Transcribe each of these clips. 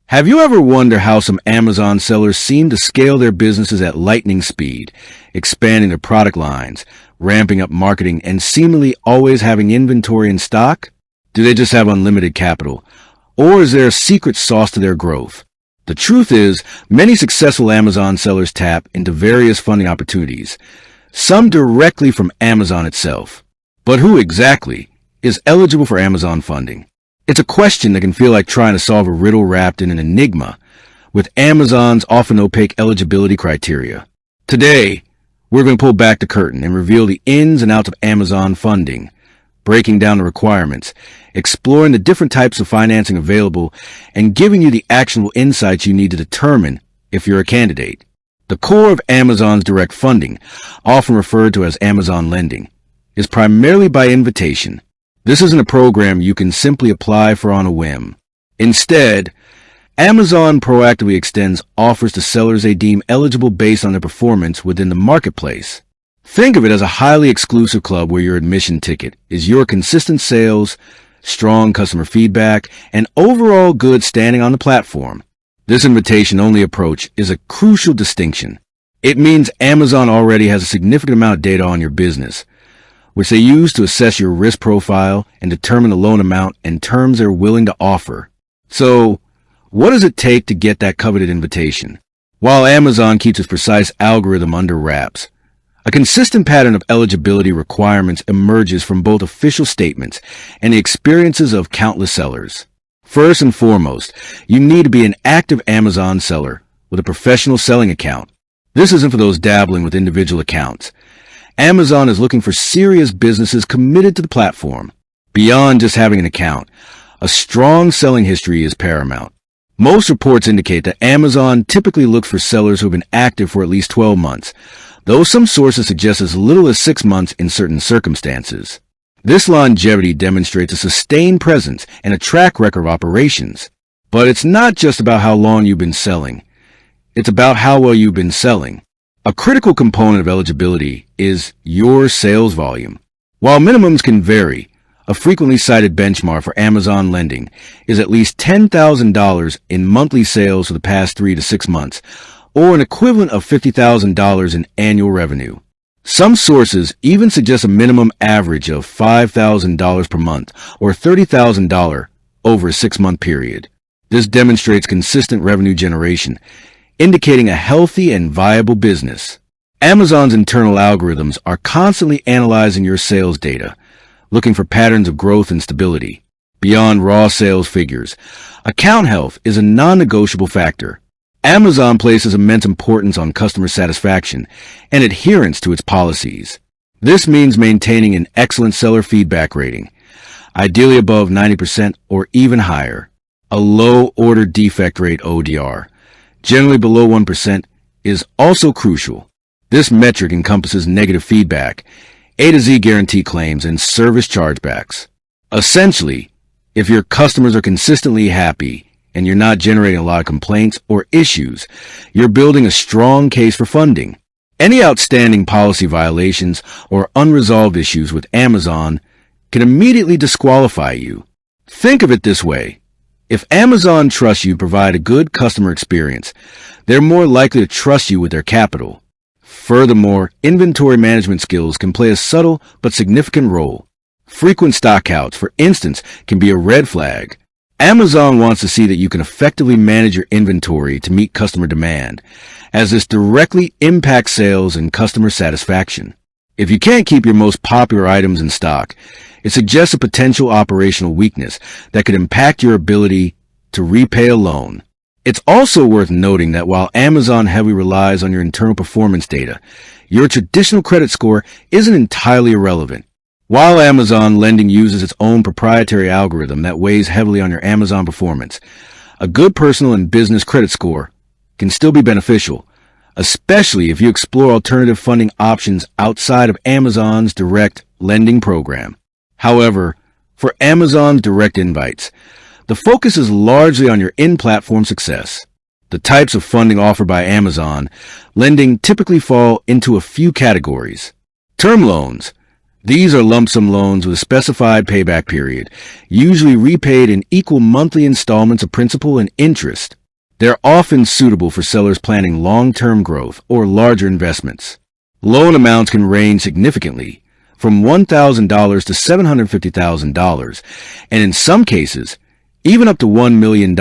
Have you ever wondered how some Amazon sellers seem to scale their businesses at lightning speed, expanding their product lines, ramping up marketing, and seemingly always having inventory in stock? Do they just have unlimited capital? Or is there a secret sauce to their growth? The truth is, many successful Amazon sellers tap into various funding opportunities, some directly from Amazon itself. But who exactly is eligible for Amazon funding? It's a question that can feel like trying to solve a riddle wrapped in an enigma, with Amazon's often opaque eligibility criteria. Today, we're going to pull back the curtain and reveal the ins and outs of Amazon funding, breaking down the requirements, exploring the different types of financing available, and giving you the actionable insights you need to determine if you're a candidate. The core of Amazon's direct funding, often referred to as Amazon lending, is primarily by invitation. This isn't a program you can simply apply for on a whim. Instead, Amazon proactively extends offers to sellers they deem eligible based on their performance within the marketplace. Think of it as a highly exclusive club where your admission ticket is your consistent sales, strong customer feedback, and overall good standing on the platform. This invitation-only approach is a crucial distinction. It means Amazon already has a significant amount of data on your business, which they use to assess your risk profile and determine the loan amount and terms they're willing to offer. So, what does it take to get that coveted invitation? While Amazon keeps its precise algorithm under wraps, a consistent pattern of eligibility requirements emerges from both official statements and the experiences of countless sellers. First and foremost, you need to be an active Amazon seller with a professional selling account. This isn't for those dabbling with individual accounts. Amazon is looking for serious businesses committed to the platform. Beyond just having an account, a strong selling history is paramount. Most reports indicate that Amazon typically looks for sellers who have been active for at least 12 months, though some sources suggest as little as 6 months in certain circumstances. This longevity demonstrates a sustained presence and a track record of operations. But it's not just about how long you've been selling. It's about how well you've been selling. A critical component of eligibility is your sales volume. While minimums can vary, a frequently cited benchmark for Amazon lending is at least $10,000 in monthly sales for the past 3 to 6 months, or an equivalent of $50,000 in annual revenue. Some sources even suggest a minimum average of $5,000 per month or $30,000 over a 6-month period. This demonstrates consistent revenue generation, indicating a healthy and viable business. Amazon's internal algorithms are constantly analyzing your sales data, looking for patterns of growth and stability. Beyond raw sales figures, account health is a non-negotiable factor. Amazon places immense importance on customer satisfaction and adherence to its policies. This means maintaining an excellent seller feedback rating, ideally above 90% or even higher. A low order defect rate ODR, generally below 1%, is also crucial. This metric encompasses negative feedback, A to Z guarantee claims, and service chargebacks. Essentially, if your customers are consistently happy and you're not generating a lot of complaints or issues, you're building a strong case for funding. Any outstanding policy violations or unresolved issues with Amazon can immediately disqualify you. Think of it this way. If Amazon trusts you to provide a good customer experience, they're more likely to trust you with their capital. Furthermore, inventory management skills can play a subtle but significant role. Frequent stockouts, for instance, can be a red flag. Amazon wants to see that you can effectively manage your inventory to meet customer demand, as this directly impacts sales and customer satisfaction. If you can't keep your most popular items in stock, it suggests a potential operational weakness that could impact your ability to repay a loan. It's also worth noting that while Amazon heavily relies on your internal performance data, your traditional credit score isn't entirely irrelevant. While Amazon lending uses its own proprietary algorithm that weighs heavily on your Amazon performance, a good personal and business credit score can still be beneficial, especially if you explore alternative funding options outside of Amazon's direct lending program. However, for Amazon's direct invites, the focus is largely on your in-platform success. The types of funding offered by Amazon lending typically fall into a few categories. Term loans. These are lump sum loans with a specified payback period, usually repaid in equal monthly installments of principal and interest. They're often suitable for sellers planning long-term growth or larger investments. Loan amounts can range significantly, from $1,000 to $750,000, and in some cases, even up to $1 million,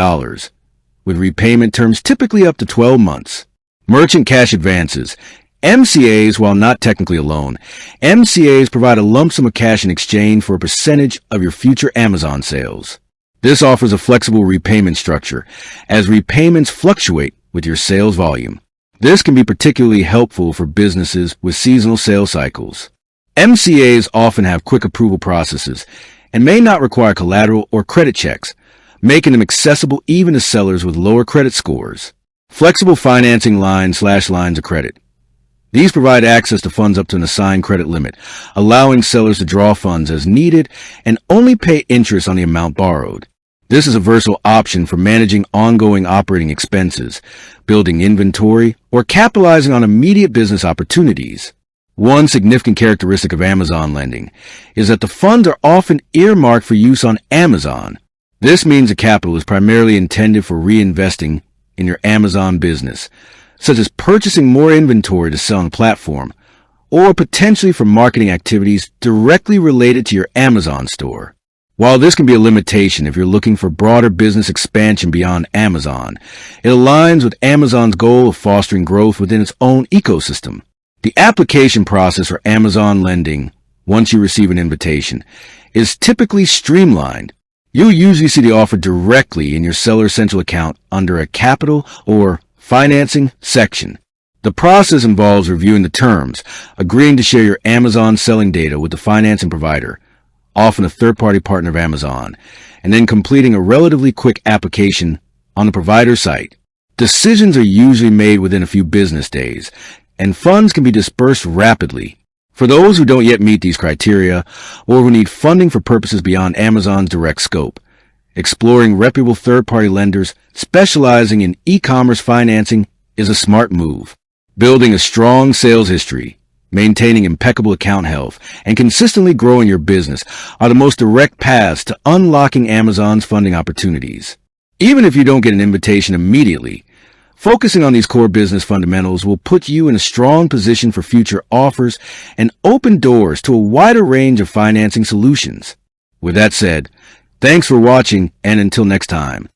with repayment terms typically up to 12 months. Merchant cash advances. MCAs, while not technically a loan, MCAs provide a lump sum of cash in exchange for a percentage of your future Amazon sales. This offers a flexible repayment structure, as repayments fluctuate with your sales volume. This can be particularly helpful for businesses with seasonal sales cycles. MCAs often have quick approval processes and may not require collateral or credit checks, making them accessible even to sellers with lower credit scores. Flexible financing lines/lines of credit. These provide access to funds up to an assigned credit limit, allowing sellers to draw funds as needed and only pay interest on the amount borrowed. This is a versatile option for managing ongoing operating expenses, building inventory, or capitalizing on immediate business opportunities. One significant characteristic of Amazon lending is that the funds are often earmarked for use on Amazon. This means the capital is primarily intended for reinvesting in your Amazon business, such as purchasing more inventory to sell on the platform, or potentially for marketing activities directly related to your Amazon store. While this can be a limitation if you're looking for broader business expansion beyond Amazon, it aligns with Amazon's goal of fostering growth within its own ecosystem. The application process for Amazon lending, once you receive an invitation, is typically streamlined. You'll usually see the offer directly in your Seller Central account under a capital or financing section. The process involves reviewing the terms, agreeing to share your Amazon selling data with the financing provider, often a third-party partner of Amazon, and then completing a relatively quick application on the provider site. Decisions are usually made within a few business days, and funds can be dispersed rapidly. For those who don't yet meet these criteria, or who need funding for purposes beyond Amazon's direct scope, exploring reputable third-party lenders specializing in e-commerce financing is a smart move. Building a strong sales history, maintaining impeccable account health, and consistently growing your business are the most direct paths to unlocking Amazon's funding opportunities. Even if you don't get an invitation immediately, focusing on these core business fundamentals will put you in a strong position for future offers and open doors to a wider range of financing solutions. With that said, thanks for watching, and until next time.